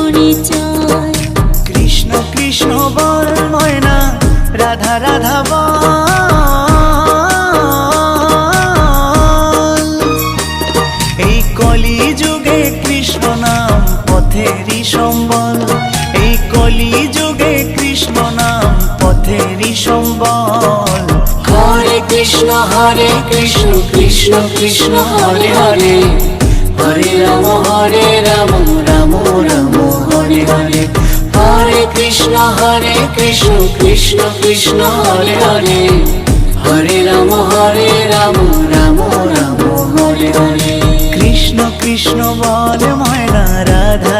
পরিচয়। কৃষ্ণ কৃষ্ণ বল ময়না, রাধা রাধা বল। এই কলি যুগে কৃষ্ণ নাম পথেরই সম্বল। এই কলি যুগে কৃষ্ণ নাম পথেরই সম্বল। হরে কৃষ্ণ কৃষ্ণ কৃষ্ণ হরে হরে, হরে রাম রাম রাম হরে হরে। হরে কৃষ্ণ কৃষ্ণ কৃষ্ণ হরে হরে, হরে রাম রাম রাম হরে হরে। কৃষ্ণ কৃষ্ণ বল ময়না, রাধা